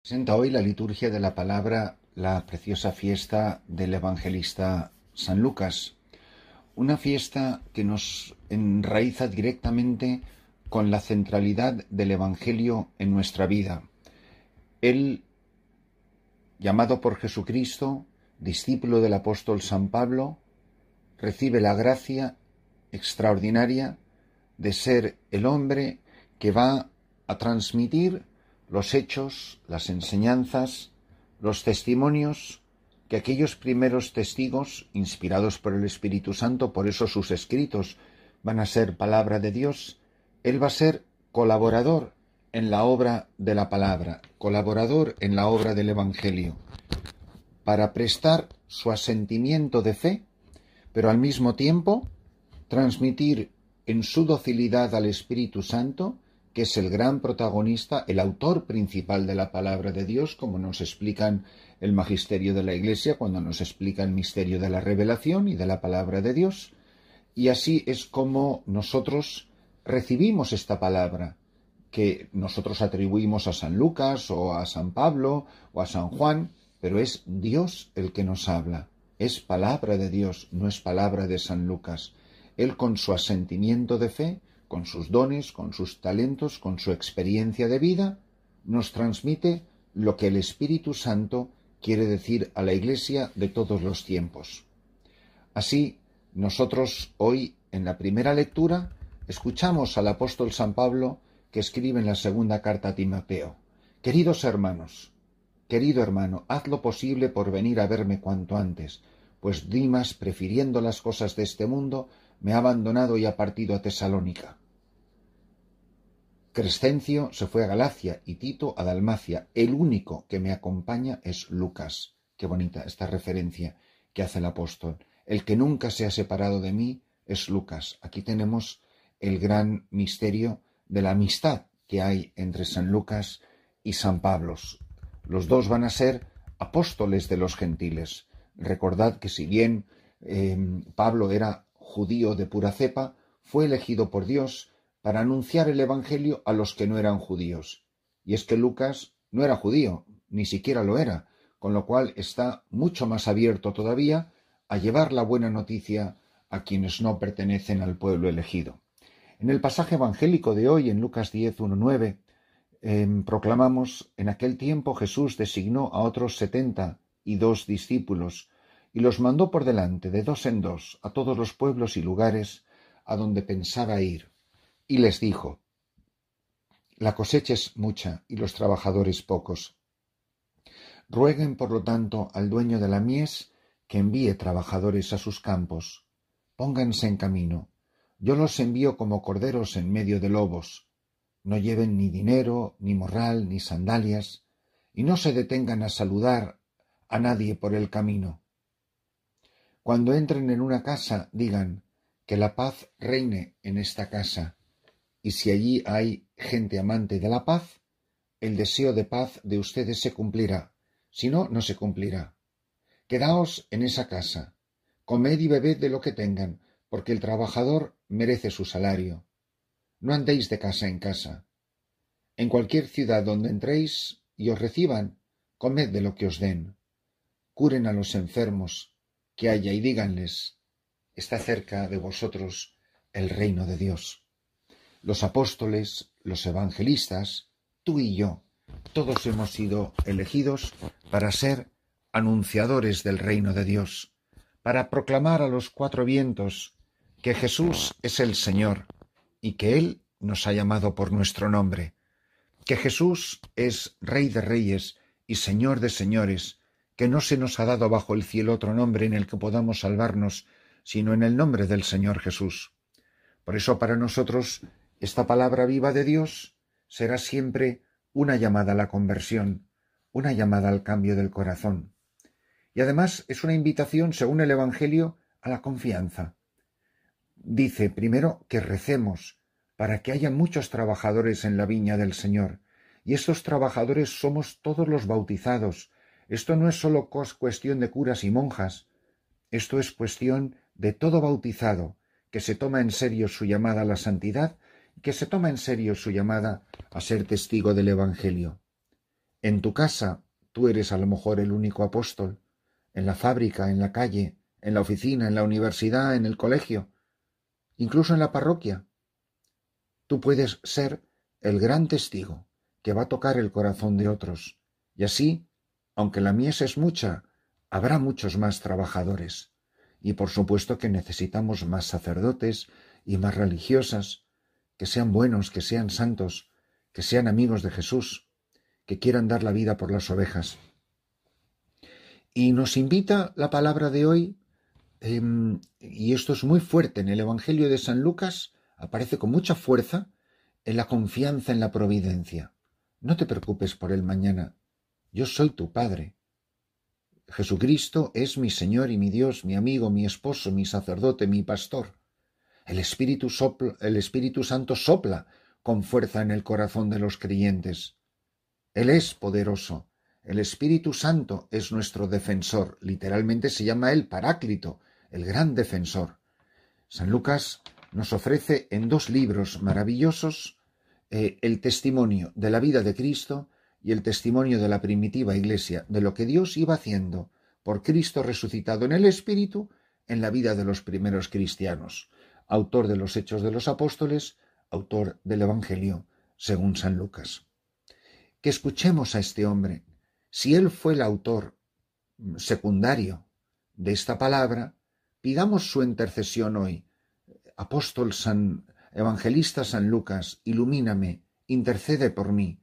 Presenta hoy la liturgia de la palabra la preciosa fiesta del evangelista San Lucas, una fiesta que nos enraiza directamente con la centralidad del Evangelio en nuestra vida. Él, llamado por Jesucristo, discípulo del apóstol San Pablo, recibe la gracia extraordinaria de ser el hombre que va a transmitir los hechos, las enseñanzas, los testimonios que aquellos primeros testigos, inspirados por el Espíritu Santo, por eso sus escritos van a ser palabra de Dios. Él va a ser colaborador en la obra de la palabra, colaborador en la obra del Evangelio, para prestar su asentimiento de fe, pero al mismo tiempo transmitir en su docilidad al Espíritu Santo, que es el gran protagonista, el autor principal de la palabra de Dios, como nos explican el magisterio de la Iglesia cuando nos explica el misterio de la revelación y de la palabra de Dios. Y así es como nosotros recibimos esta palabra, que nosotros atribuimos a San Lucas o a San Pablo o a San Juan, pero es Dios el que nos habla. Es palabra de Dios, no es palabra de San Lucas. Él, con su asentimiento de fe, con sus dones, con sus talentos, con su experiencia de vida, nos transmite lo que el Espíritu Santo quiere decir a la Iglesia de todos los tiempos. Así, nosotros hoy, en la primera lectura, escuchamos al apóstol San Pablo que escribe en la segunda carta a Timoteo: «Queridos hermanos, querido hermano, haz lo posible por venir a verme cuanto antes, pues Dimas, prefiriendo las cosas de este mundo, me ha abandonado y ha partido a Tesalónica. Crescencio se fue a Galacia y Tito a Dalmacia. El único que me acompaña es Lucas». Qué bonita esta referencia que hace el apóstol. El que nunca se ha separado de mí es Lucas. Aquí tenemos el gran misterio de la amistad que hay entre San Lucas y San Pablo. Los dos van a ser apóstoles de los gentiles. Recordad que si bien Pablo era judío de pura cepa, fue elegido por Dios para anunciar el Evangelio a los que no eran judíos. Y es que Lucas no era judío, ni siquiera lo era, con lo cual está mucho más abierto todavía a llevar la buena noticia a quienes no pertenecen al pueblo elegido. En el pasaje evangélico de hoy, en Lucas 10, 1-9, proclamamos: «En aquel tiempo Jesús designó a otros 72 discípulos y los mandó por delante, de dos en dos, a todos los pueblos y lugares a donde pensaba ir. Y les dijo: la cosecha es mucha y los trabajadores pocos. Rueguen, por lo tanto, al dueño de la mies que envíe trabajadores a sus campos. Pónganse en camino. Yo los envío como corderos en medio de lobos. No lleven ni dinero, ni morral, ni sandalias, y no se detengan a saludar a nadie por el camino. Cuando entren en una casa, digan: que la paz reine en esta casa. Y si allí hay gente amante de la paz, el deseo de paz de ustedes se cumplirá. Si no, no se cumplirá. Quedaos en esa casa, comed y bebed de lo que tengan, porque el trabajador merece su salario. No andéis de casa en casa. En cualquier ciudad donde entréis y os reciban, comed de lo que os den. Curen a los enfermos que haya y díganles: está cerca de vosotros el reino de Dios». Los apóstoles, los evangelistas, tú y yo, todos hemos sido elegidos para ser anunciadores del reino de Dios, para proclamar a los cuatro vientos que Jesús es el Señor y que Él nos ha llamado por nuestro nombre, que Jesús es Rey de Reyes y Señor de Señores, que no se nos ha dado bajo el cielo otro nombre en el que podamos salvarnos, sino en el nombre del Señor Jesús. Por eso, para nosotros, esta palabra viva de Dios será siempre una llamada a la conversión, una llamada al cambio del corazón. Y además es una invitación, según el Evangelio, a la confianza. Dice primero que recemos para que haya muchos trabajadores en la viña del Señor. Y estos trabajadores somos todos los bautizados. Esto no es solo cuestión de curas y monjas. Esto es cuestión de todo bautizado que se toma en serio su llamada a la santidad, que se toma en serio su llamada a ser testigo del Evangelio. En tu casa tú eres a lo mejor el único apóstol, en la fábrica, en la calle, en la oficina, en la universidad, en el colegio, incluso en la parroquia. Tú puedes ser el gran testigo que va a tocar el corazón de otros, y así, aunque la mies es mucha, habrá muchos más trabajadores. Y por supuesto que necesitamos más sacerdotes y más religiosas, que sean buenos, que sean santos, que sean amigos de Jesús, que quieran dar la vida por las ovejas. Y nos invita la palabra de hoy, y esto es muy fuerte en el Evangelio de San Lucas, aparece con mucha fuerza en la confianza en la providencia. No te preocupes por el mañana, yo soy tu Padre. Jesucristo es mi Señor y mi Dios, mi amigo, mi esposo, mi sacerdote, mi pastor. El Espíritu Santo sopla con fuerza en el corazón de los creyentes. Él es poderoso. El Espíritu Santo es nuestro defensor. Literalmente se llama el Paráclito, el gran defensor. San Lucas nos ofrece en 2 libros maravillosos el testimonio de la vida de Cristo y el testimonio de la primitiva Iglesia, de lo que Dios iba haciendo por Cristo resucitado en el Espíritu en la vida de los primeros cristianos. Autor de los Hechos de los Apóstoles, autor del Evangelio según San Lucas. Que escuchemos a este hombre. Si él fue el autor secundario de esta palabra, pidamos su intercesión hoy. Apóstol Evangelista San Lucas, ilumíname, intercede por mí,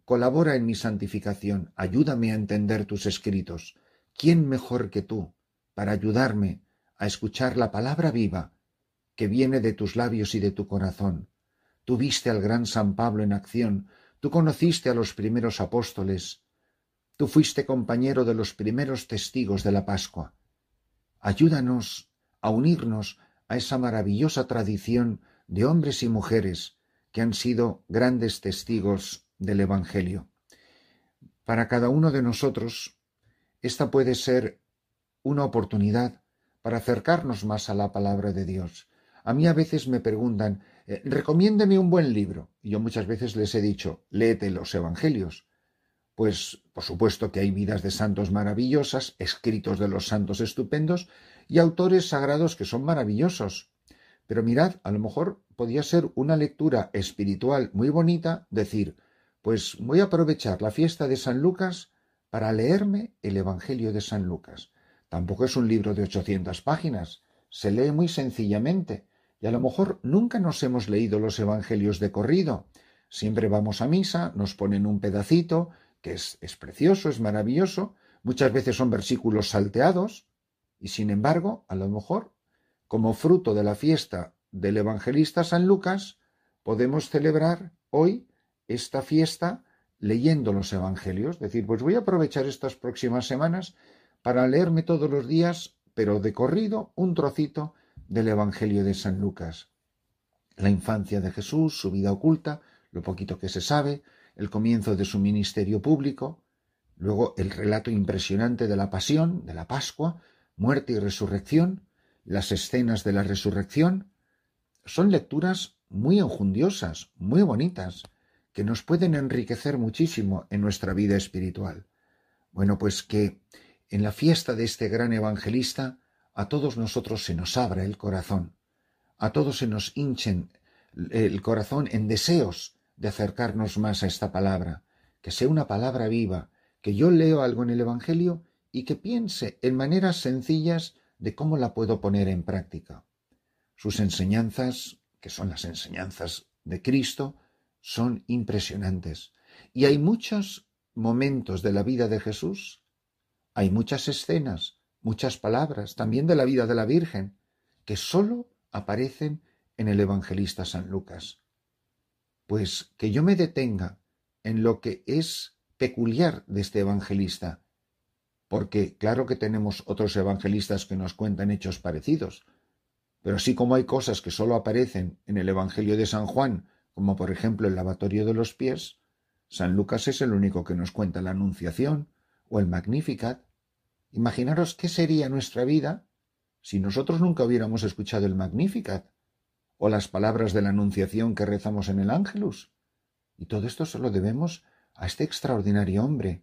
colabora en mi santificación, ayúdame a entender tus escritos. ¿Quién mejor que tú para ayudarme a escuchar la palabra viva que viene de tus labios y de tu corazón? Tú viste al gran San Pablo en acción, tú conociste a los primeros apóstoles, tú fuiste compañero de los primeros testigos de la Pascua. Ayúdanos a unirnos a esa maravillosa tradición de hombres y mujeres que han sido grandes testigos del Evangelio. Para cada uno de nosotros, esta puede ser una oportunidad para acercarnos más a la palabra de Dios. A mí a veces me preguntan, recomiéndeme un buen libro. Y yo muchas veces les he dicho, léete los Evangelios. Pues por supuesto que hay vidas de santos maravillosas, escritos de los santos estupendos y autores sagrados que son maravillosos. Pero mirad, a lo mejor podía ser una lectura espiritual muy bonita, decir, pues voy a aprovechar la fiesta de San Lucas para leerme el Evangelio de San Lucas. Tampoco es un libro de 800 páginas, se lee muy sencillamente, y a lo mejor nunca nos hemos leído los Evangelios de corrido. Siempre vamos a misa, nos ponen un pedacito, que es precioso, es maravilloso, muchas veces son versículos salteados, y sin embargo, a lo mejor, como fruto de la fiesta del evangelista San Lucas, podemos celebrar hoy esta fiesta leyendo los evangelios. Es decir, pues voy a aprovechar estas próximas semanas para leerme todos los días, pero de corrido, un trocito del evangelio de San Lucas. La infancia de Jesús, su vida oculta, lo poquito que se sabe, el comienzo de su ministerio público, luego el relato impresionante de la pasión, de la Pascua, muerte y resurrección, las escenas de la resurrección. Son lecturas muy enjundiosas, muy bonitas, que nos pueden enriquecer muchísimo en nuestra vida espiritual. Bueno, pues que en la fiesta de este gran evangelista a todos nosotros se nos abra el corazón, a todos se nos hinchen el corazón en deseos de acercarnos más a esta palabra, que sea una palabra viva, que yo leo algo en el Evangelio y que piense en maneras sencillas de cómo la puedo poner en práctica. Sus enseñanzas, que son las enseñanzas de Cristo, son impresionantes. Y hay muchos momentos de la vida de Jesús, hay muchas escenas, muchas palabras, también de la vida de la Virgen, que sólo aparecen en el evangelista San Lucas. Pues que yo me detenga en lo que es peculiar de este evangelista, porque claro que tenemos otros evangelistas que nos cuentan hechos parecidos, pero así como hay cosas que solo aparecen en el Evangelio de San Juan, como por ejemplo el lavatorio de los pies, San Lucas es el único que nos cuenta la Anunciación o el Magnificat. Imaginaros qué sería nuestra vida si nosotros nunca hubiéramos escuchado el Magnificat o las palabras de la Anunciación que rezamos en el Ángelus. Y todo esto se lo debemos a este extraordinario hombre?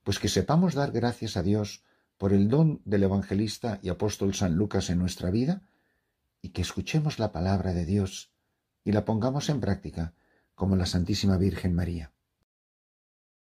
Pues que sepamos dar gracias a Dios por el don del evangelista y apóstol San Lucas en nuestra vida y que escuchemos la palabra de Dios y la pongamos en práctica como la Santísima Virgen María.